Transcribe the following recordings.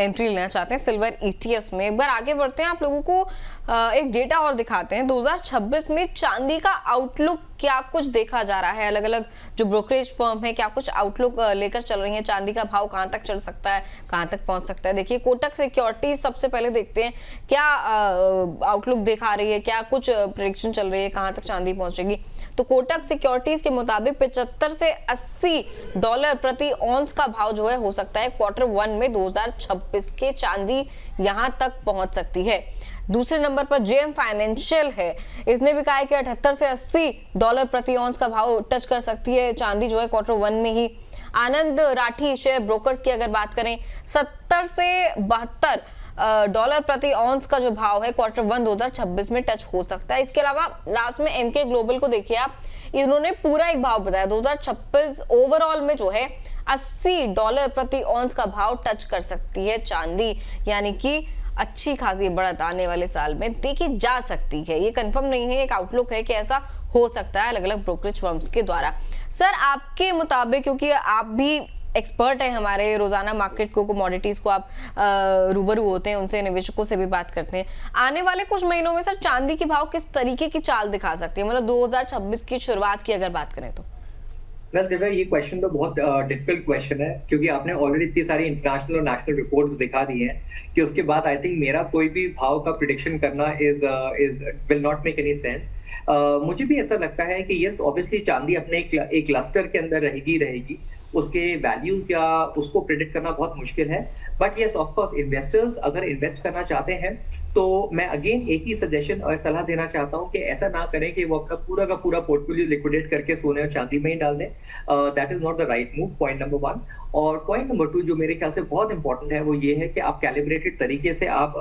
Entry लेना चाहते हैं सिल्वर ईटीएफ में। एक बार आगे बढ़ते हैं, आप लोगों को एक डेटा और दिखाते हैं। 2026 में चांदी का आउटलुक क्या कुछ देखा जा रहा है, अलग अलग जो ब्रोकरेज फर्म है क्या कुछ आउटलुक लेकर चल रही है, चांदी का भाव कहां तक चढ़ सकता है, कहां तक पहुंच सकता है। देखिए कोटक सिक्योरिटीज सबसे पहले देखते हैं क्या आउटलुक दिखा रही है, क्या कुछ प्रेडिक्शन चल रही है, कहां तक चांदी पहुंचेगी। तो कोटक सिक्योरिटीज के मुताबिक 75 से 80 डॉलर प्रति ऑन्स का भाव जो है हो सकता है क्वार्टर 1 में 2026 के चांदी यहां तक पहुंच सकती है। दूसरे नंबर पर जेएम फाइनेंशियल है, इसने भी कहा है कि 78 से 80 डॉलर प्रति ऑन्स का भाव टच कर सकती है चांदी जो है क्वार्टर 1 में ही। आनंद राठी शेयर ब्रोकर्स की अगर बात करें 70 से 72 डॉलर प्रति ऑन्स का जो भाव है क्वार्टर 1 2026 में टच हो सकता है। इसके अलावा लास्ट में एमके ग्लोबल को देखिए आप, इन्होंने पूरा एक भाव बताया 2026 ओवरऑल में जो है 80 डॉलर प्रति ऑन्स का भाव टच कर सकती है चांदी, यानी कि अच्छी खासी बढ़त आने वाले साल में देखी जा सकती है। ये कंफर्म नहीं है, एक आउटलुक है कि ऐसा हो सकता है अलग अलग ब्रोकरेज फर्म्स के द्वारा। सर आपके मुताबिक, क्योंकि आप भी एक्सपर्ट है हमारे रोजाना मार्केट को कमोडिटीज को आप रूबरू होते हैं, उनसे निवेशकों से भी बात करते हैं, आने वाले कुछ महीनों में सर चांदी के भाव किस तरीके की चाल दिखा सकती है, मतलब 2026 की शुरुआत की अगर बात करें तो? दिव्या, ये क्वेश्चन तो बहुत डिफिकल्ट क्वेश्चन है, क्योंकि आपने ऑलरेडी इतनी सारी इंटरनेशनल और नेशनल रिपोर्ट्स दिखा दी हैं कि उसके बाद आई थिंक मेरा कोई भी भाव का प्रिडिक्शन करना is will not make any sense. मुझे भी ऐसा लगता है कि यस ऑब्वियसली चांदी अपने एक क्लस्टर के अंदर रहेगी, उसके वैल्यूज या उसको प्रिडिक्ट करना बहुत मुश्किल है। But yes of course investors अगर इन्वेस्ट करना चाहते हैं तो मैं अगेन एक ही सजेशन और सलाह देना चाहता हूं कि ऐसा ना करें कि वो अपना पूरा का पूरा पोर्टफोलियो लिक्विडेट करके सोने और चांदी में ही डाल दें। That is not the right move, point number 1। और पॉइंट नंबर 2 जो मेरे ख्याल से बहुत इंपॉर्टेंट है वो ये है कि आप कैलिब्रेटेड तरीके से आप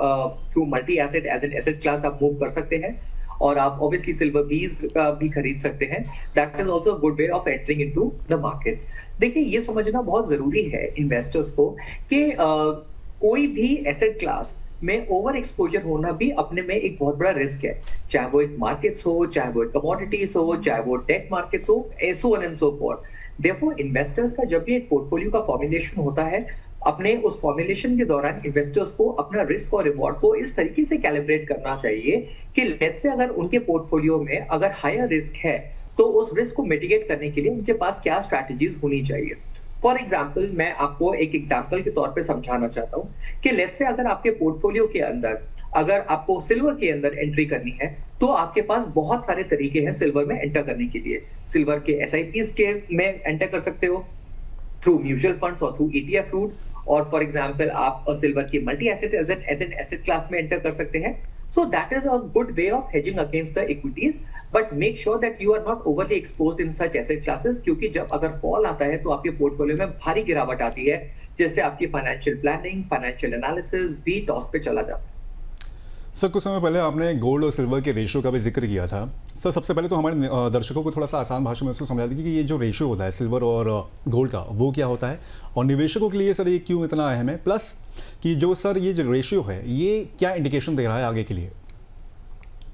through multi asset as an asset class आप मूव कर सकते हैं, और आप ऑब्वियसली सिल्वर बीज भी खरीद सकते हैं। That is also good way of entering into the markets. देखिए ये समझना बहुत जरूरी है इन्वेस्टर्स को कि कोई भी एसेट क्लास में ओवर एक्सपोजर होना भी अपने में एक बहुत बड़ा रिस्क है, चाहे वो एक मार्केट्स हो, चाहे वो कमोडिटीज हो, चाहे वो डेट मार्केट्स हो, so on and so forth. Therefore investors का जब भी एक पोर्टफोलियो का फॉर्मुलेशन होता है, अपने उस फॉर्मुलेशन के दौरान इन्वेस्टर्स को अपना रिस्क और रिवॉर्ड को इस तरीके से कैलिब्रेट करना चाहिए कि लेट्स से अगर उनके पोर्टफोलियो में अगर हायर रिस्क है तो उस रिस्क को मिटिगेट करने के लिए उनके पास क्या स्ट्रैटेजीज होनी चाहिए। फॉर एग्जाम्पल मैं आपको एक एग्जाम्पल के तौर पे समझाना चाहता हूँ कि लेट्स से अगर आपके पोर्टफोलियो के अंदर अगर आपको सिल्वर के अंदर एंट्री करनी है तो आपके पास बहुत सारे तरीके हैं सिल्वर में एंटर करने के लिए। सिल्वर के एसआईपीज के में एंटर कर सकते हो थ्रू म्यूचुअल फंड्स और थ्रू ईटीएफ रूट, और फॉर एग्जाम्पल आप सिल्वर की multi asset as an asset class में एंटर कर सकते हैं। So that is a good way of hedging against the equities, but make sure that you are not overly exposed in such asset classes, क्योंकि जब अगर fall आता है तो आपके पोर्टफोलियो में भारी गिरावट आती है, जिससे आपकी फाइनेंशियल प्लानिंग, फाइनेंशियल एनालिसिस भी टॉस पे चला जाता है। सर कुछ समय पहले आपने गोल्ड और सिल्वर के रेशियो का भी जिक्र किया था। सर सबसे पहले तो हमारे दर्शकों को थोड़ा सा आसान भाषा में उसको समझा दीजिए कि ये जो रेशियो होता है सिल्वर और गोल्ड का वो क्या होता है, और निवेशकों के लिए सर ये क्यों इतना अहम है, प्लस कि जो सर ये जो रेशियो है ये क्या इंडिकेशन दे रहा है आगे के लिए?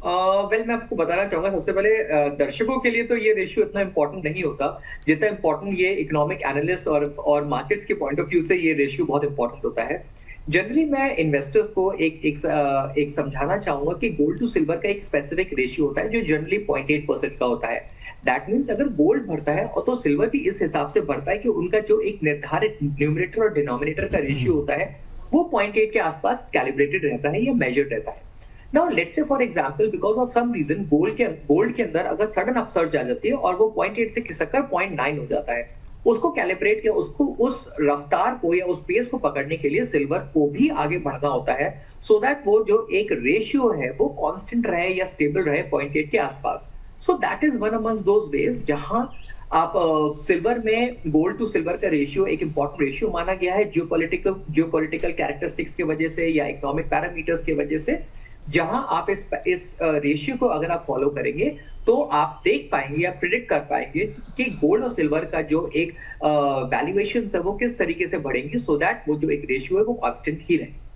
मैं आपको बताना चाहूंगा सबसे पहले दर्शकों के लिए तो ये रेशियो इतना इंपॉर्टेंट नहीं होता जितना इंपॉर्टेंट ये इकोनॉमिक एनालिस्ट और मार्केट्स के पॉइंट ऑफ व्यू से ये रेशियो बहुत इंपॉर्टेंट होता है। जनरली मैं इन्वेस्टर्स को एक समझाना चाहूंगा कि गोल्ड टू सिल्वर का एक स्पेसिफिक रेशियो होता है जो जनरली 0.8% का होता है। दैट मीन्स अगर गोल्ड बढ़ता है और तो सिल्वर भी इस हिसाब से बढ़ता है कि उनका जो एक निर्धारित न्यूमरेटर और डिनोमिनेटर का रेशियो होता है वो 0.8 के आसपास कैलिब्रेटेड रहता है या मेजर्ड रहता है। Now let's say for example because of some reason gold के अंदर अगर सडन अपसर्ज आ जाती है और वो 0.8 से खिसककर 0.9 हो जाता है, उसको कैलिब्रेट किया, उसको उस रफ्तार को या उस पेस को पकड़ने के लिए सिल्वर को भी आगे बढ़ना होता है सो दैट वो जो एक रेशियो है वो कांस्टेंट रहे या स्टेबल रहे 0.8 के आसपास। So that is one amongst those veg जहां आप सिल्वर में गोल्ड टू सिल्वर का रेशियो एक इंपॉर्टेंट रेशियो माना गया है जियोपॉलिटिकल कैरेक्टरिस्टिक्स की वजह से या इकोनॉमिक पैरामीटर्स की वजह से, जहां आप इस रेशियो को अगर आप फॉलो करेंगे तो आप देख पाएंगे या प्रिडिक्ट कर पाएंगे कि गोल्ड और सिल्वर का जो एक वैल्यूएशन है वो किस तरीके से बढ़ेंगे सो दैट वो जो एक रेशियो है वो कांस्टेंट ही रहे।